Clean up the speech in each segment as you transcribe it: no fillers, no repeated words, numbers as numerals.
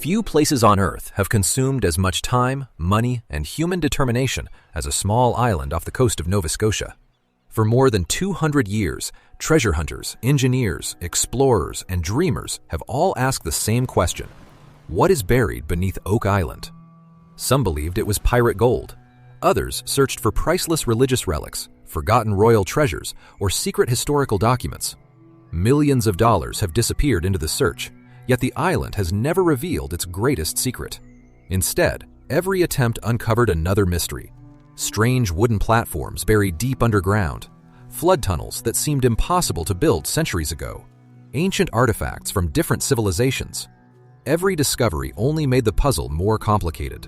Few places on Earth have consumed as much time, money, and human determination as a small island off the coast of Nova Scotia. For more than 200 years, treasure hunters, engineers, explorers, and dreamers have all asked the same question: what is buried beneath Oak Island? Some believed it was pirate gold. Others searched for priceless religious relics, forgotten royal treasures, or secret historical documents. Millions of dollars have disappeared into the search, yet the island has never revealed its greatest secret. Instead, every attempt uncovered another mystery: strange wooden platforms buried deep underground, flood tunnels that seemed impossible to build centuries ago, ancient artifacts from different civilizations. Every discovery only made the puzzle more complicated.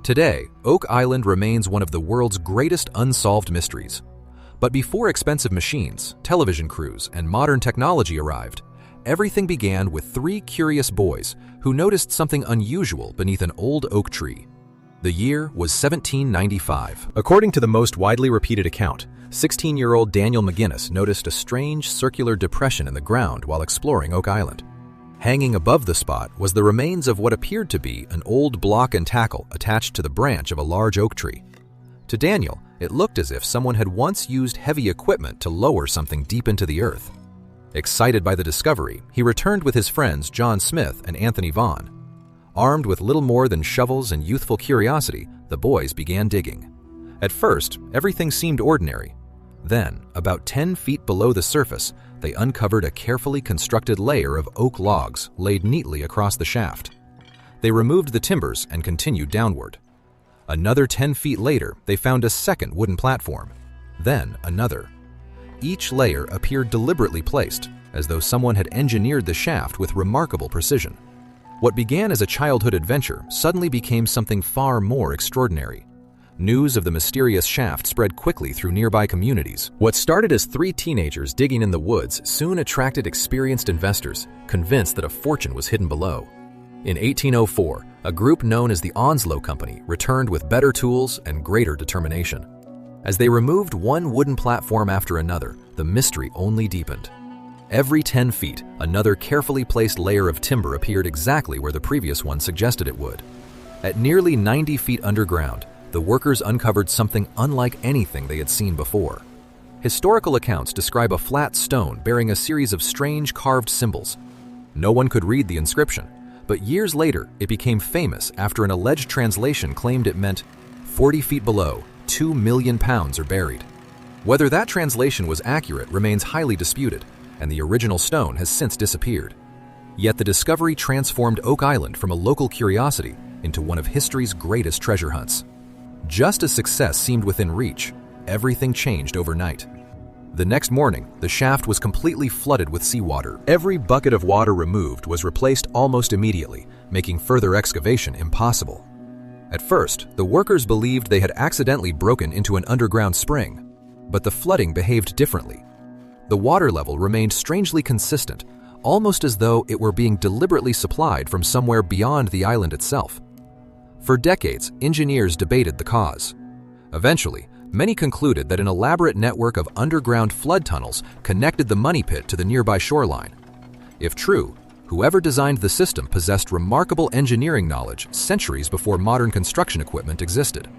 Today, Oak Island remains one of the world's greatest unsolved mysteries. But before expensive machines, television crews, and modern technology arrived, everything began with three curious boys who noticed something unusual beneath an old oak tree. The year was 1795. According to the most widely repeated account, 16-year-old Daniel McGinnis noticed a strange circular depression in the ground while exploring Oak Island. Hanging above the spot was the remains of what appeared to be an old block and tackle attached to the branch of a large oak tree. To Daniel, it looked as if someone had once used heavy equipment to lower something deep into the earth. Excited by the discovery, he returned with his friends John Smith and Anthony Vaughan. Armed with little more than shovels and youthful curiosity, the boys began digging. At first, everything seemed ordinary. Then, about 10 feet below the surface, they uncovered a carefully constructed layer of oak logs laid neatly across the shaft. They removed the timbers and continued downward. Another 10 feet later, they found a second wooden platform. Then another. Each layer appeared deliberately placed, as though someone had engineered the shaft with remarkable precision. What began as a childhood adventure suddenly became something far more extraordinary. News of the mysterious shaft spread quickly through nearby communities. What started as three teenagers digging in the woods soon attracted experienced investors, convinced that a fortune was hidden below. In 1804, a group known as the Onslow Company returned with better tools and greater determination. As they removed one wooden platform after another, the mystery only deepened. Every 10 feet, another carefully placed layer of timber appeared exactly where the previous one suggested it would. At nearly 90 feet underground, the workers uncovered something unlike anything they had seen before. Historical accounts describe a flat stone bearing a series of strange carved symbols. No one could read the inscription, but years later it became famous after an alleged translation claimed it meant 40 feet below, 2 million pounds are buried. Whether that translation was accurate remains highly disputed, and the original stone has since disappeared. Yet the discovery transformed Oak Island from a local curiosity into one of history's greatest treasure hunts. Just as success seemed within reach, everything changed overnight. The next morning, the shaft was completely flooded with seawater. Every bucket of water removed was replaced almost immediately, making further excavation impossible. At first, the workers believed they had accidentally broken into an underground spring, but the flooding behaved differently. The water level remained strangely consistent, almost as though it were being deliberately supplied from somewhere beyond the island itself. For decades, engineers debated the cause. Eventually, many concluded that an elaborate network of underground flood tunnels connected the money pit to the nearby shoreline. If true, whoever designed the system possessed remarkable engineering knowledge centuries before modern construction equipment existed.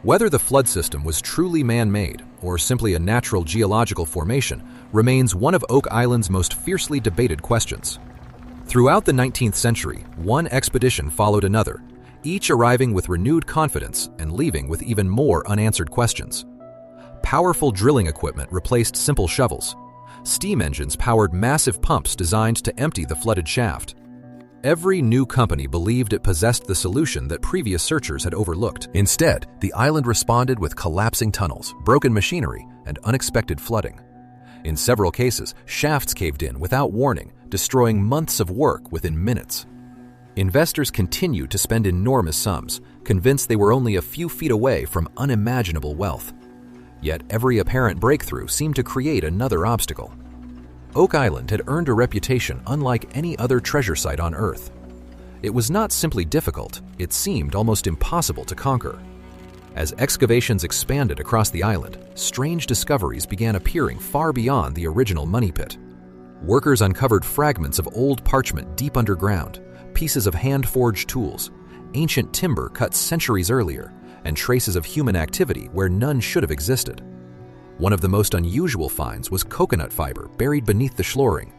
Whether the flood system was truly man-made or simply a natural geological formation remains one of Oak Island's most fiercely debated questions. Throughout the 19th century, one expedition followed another, each arriving with renewed confidence and leaving with even more unanswered questions. Powerful drilling equipment replaced simple shovels. Steam engines powered massive pumps designed to empty the flooded shaft. Every new company believed it possessed the solution that previous searchers had overlooked. Instead, the island responded with collapsing tunnels, broken machinery, and unexpected flooding. In several cases, shafts caved in without warning, destroying months of work within minutes. Investors continued to spend enormous sums, convinced they were only a few feet away from unimaginable wealth. Yet every apparent breakthrough seemed to create another obstacle. Oak Island had earned a reputation unlike any other treasure site on Earth. It was not simply difficult, it seemed almost impossible to conquer. As excavations expanded across the island, strange discoveries began appearing far beyond the original money pit. Workers uncovered fragments of old parchment deep underground, pieces of hand-forged tools, ancient timber cut centuries earlier, and traces of human activity where none should have existed. One of the most unusual finds was coconut fiber buried beneath the flooring.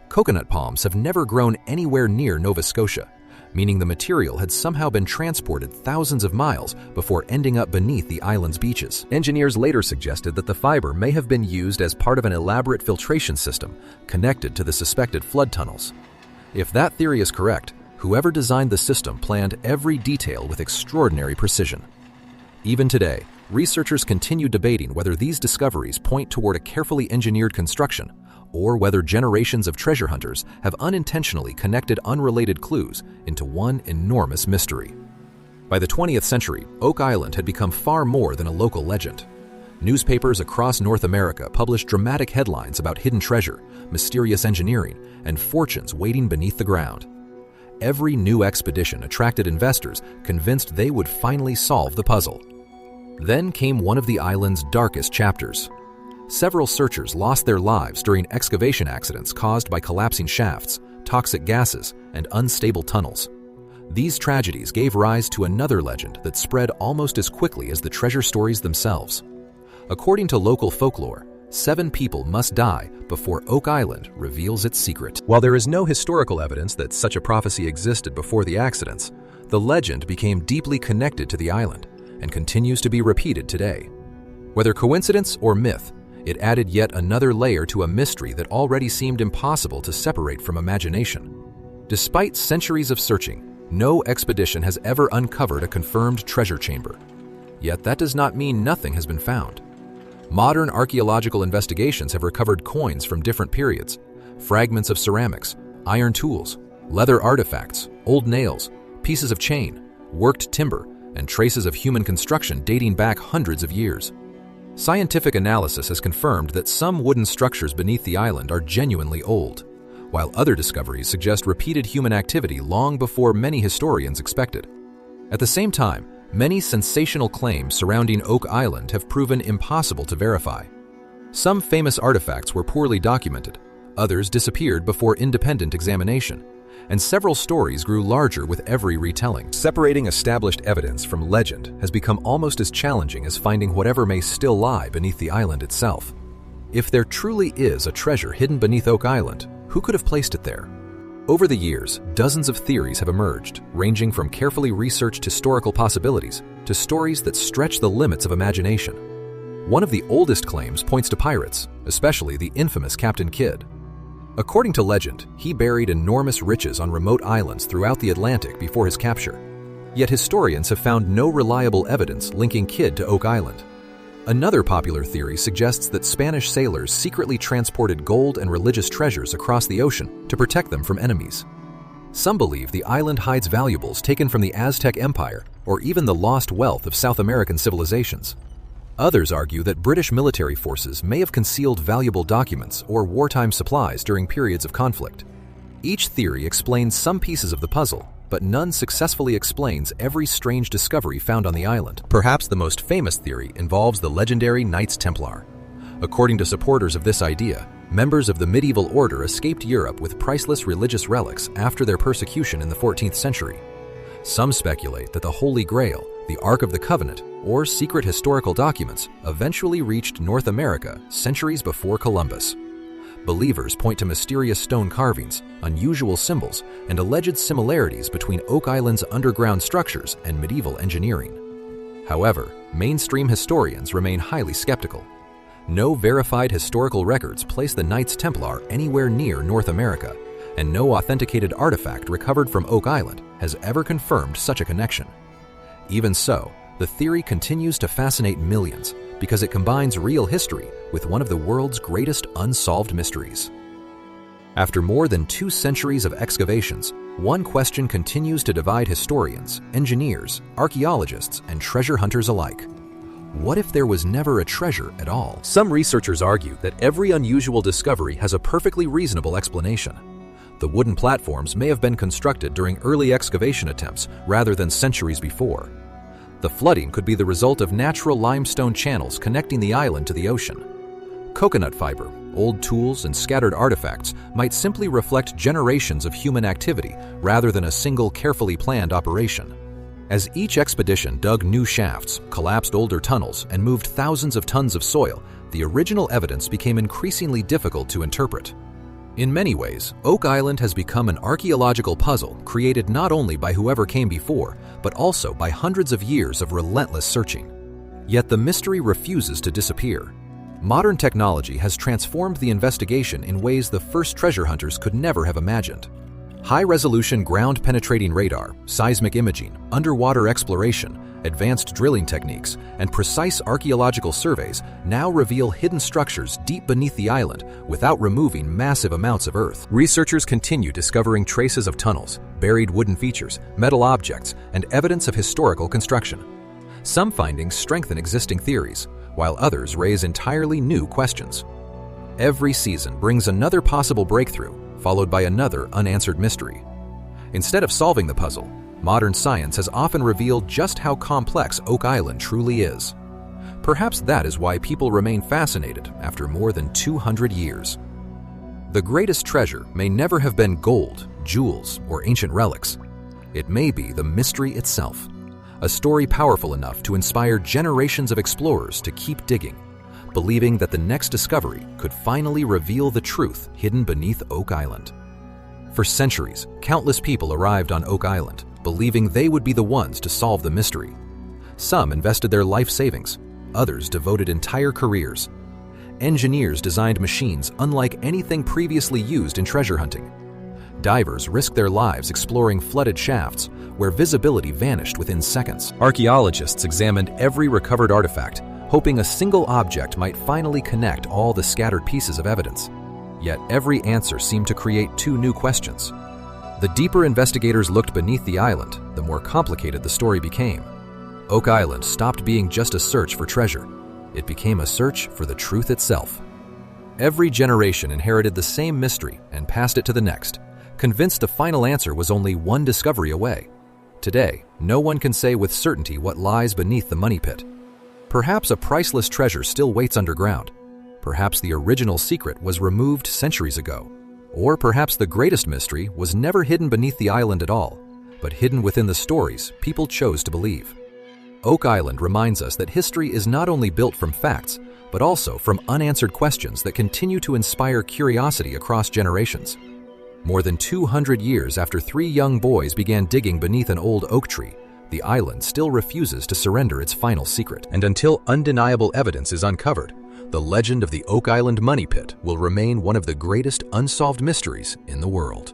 Coconut palms have never grown anywhere near Nova Scotia, meaning the material had somehow been transported thousands of miles before ending up beneath the island's beaches. Engineers later suggested that the fiber may have been used as part of an elaborate filtration system connected to the suspected flood tunnels. If that theory is correct, whoever designed the system planned every detail with extraordinary precision. Even today, researchers continue debating whether these discoveries point toward a carefully engineered construction or whether generations of treasure hunters have unintentionally connected unrelated clues into one enormous mystery. By the 20th century, Oak Island had become far more than a local legend. Newspapers across North America published dramatic headlines about hidden treasure, mysterious engineering, and fortunes waiting beneath the ground. Every new expedition attracted investors convinced they would finally solve the puzzle. Then came one of the island's darkest chapters. Several searchers lost their lives during excavation accidents caused by collapsing shafts, toxic gases, and unstable tunnels. These tragedies gave rise to another legend that spread almost as quickly as the treasure stories themselves. According to local folklore, 7 people must die before Oak Island reveals its secret. While there is no historical evidence that such a prophecy existed before the accidents, the legend became deeply connected to the island and continues to be repeated today. Whether coincidence or myth, it added yet another layer to a mystery that already seemed impossible to separate from imagination. Despite centuries of searching, no expedition has ever uncovered a confirmed treasure chamber. Yet that does not mean nothing has been found. Modern archaeological investigations have recovered coins from different periods, fragments of ceramics, iron tools, leather artifacts, old nails, pieces of chain, worked timber, and traces of human construction dating back hundreds of years. Scientific analysis has confirmed that some wooden structures beneath the island are genuinely old, while other discoveries suggest repeated human activity long before many historians expected. At the same time, many sensational claims surrounding Oak Island have proven impossible to verify. Some famous artifacts were poorly documented, others disappeared before independent examination, and several stories grew larger with every retelling. Separating established evidence from legend has become almost as challenging as finding whatever may still lie beneath the island itself. If there truly is a treasure hidden beneath Oak Island, who could have placed it there? Over the years, dozens of theories have emerged, ranging from carefully researched historical possibilities to stories that stretch the limits of imagination. One of the oldest claims points to pirates, especially the infamous Captain Kidd. According to legend, he buried enormous riches on remote islands throughout the Atlantic before his capture. Yet historians have found no reliable evidence linking Kidd to Oak Island. Another popular theory suggests that Spanish sailors secretly transported gold and religious treasures across the ocean to protect them from enemies. Some believe the island hides valuables taken from the Aztec Empire or even the lost wealth of South American civilizations. Others argue that British military forces may have concealed valuable documents or wartime supplies during periods of conflict. Each theory explains some pieces of the puzzle, but none successfully explains every strange discovery found on the island. Perhaps the most famous theory involves the legendary Knights Templar. According to supporters of this idea, members of the medieval order escaped Europe with priceless religious relics after their persecution in the 14th century. Some speculate that the Holy Grail, the Ark of the Covenant, or secret historical documents eventually reached North America centuries before Columbus. Believers point to mysterious stone carvings, unusual symbols, and alleged similarities between Oak Island's underground structures and medieval engineering. However, mainstream historians remain highly skeptical. No verified historical records place the Knights Templar anywhere near North America, and no authenticated artifact recovered from Oak Island has ever confirmed such a connection. Even so, the theory continues to fascinate millions because it combines real history with one of the world's greatest unsolved mysteries. After more than 2 centuries of excavations, one question continues to divide historians, engineers, archaeologists, and treasure hunters alike. What if there was never a treasure at all? Some researchers argue that every unusual discovery has a perfectly reasonable explanation. The wooden platforms may have been constructed during early excavation attempts rather than centuries before. The flooding could be the result of natural limestone channels connecting the island to the ocean. Coconut fiber, old tools, and scattered artifacts might simply reflect generations of human activity rather than a single carefully planned operation. As each expedition dug new shafts, collapsed older tunnels, and moved thousands of tons of soil, the original evidence became increasingly difficult to interpret. In many ways, Oak Island has become an archaeological puzzle created not only by whoever came before, but also by hundreds of years of relentless searching. Yet the mystery refuses to disappear. Modern technology has transformed the investigation in ways the first treasure hunters could never have imagined. High-resolution ground-penetrating radar, seismic imaging, underwater exploration, advanced drilling techniques, and precise archaeological surveys now reveal hidden structures deep beneath the island without removing massive amounts of earth. Researchers continue discovering traces of tunnels, buried wooden features, metal objects, and evidence of historical construction. Some findings strengthen existing theories, while others raise entirely new questions. Every season brings another possible breakthrough, followed by another unanswered mystery. Instead of solving the puzzle, modern science has often revealed just how complex Oak Island truly is. Perhaps that is why people remain fascinated after more than 200 years. The greatest treasure may never have been gold, jewels, or ancient relics. It may be the mystery itself, a story powerful enough to inspire generations of explorers to keep digging, believing that the next discovery could finally reveal the truth hidden beneath Oak Island. For centuries, countless people arrived on Oak Island, believing they would be the ones to solve the mystery. Some invested their life savings, others devoted entire careers. Engineers designed machines unlike anything previously used in treasure hunting. Divers risked their lives exploring flooded shafts where visibility vanished within seconds. Archaeologists examined every recovered artifact, hoping a single object might finally connect all the scattered pieces of evidence. Yet every answer seemed to create two new questions. The deeper investigators looked beneath the island, the more complicated the story became. Oak Island stopped being just a search for treasure. It became a search for the truth itself. Every generation inherited the same mystery and passed it to the next, convinced the final answer was only one discovery away. Today, no one can say with certainty what lies beneath the money pit. Perhaps a priceless treasure still waits underground. Perhaps the original secret was removed centuries ago. Or perhaps the greatest mystery was never hidden beneath the island at all, but hidden within the stories people chose to believe. Oak Island reminds us that history is not only built from facts, but also from unanswered questions that continue to inspire curiosity across generations. More than 200 years after 3 young boys began digging beneath an old oak tree, the island still refuses to surrender its final secret. And until undeniable evidence is uncovered, the legend of the Oak Island Money Pit will remain one of the greatest unsolved mysteries in the world.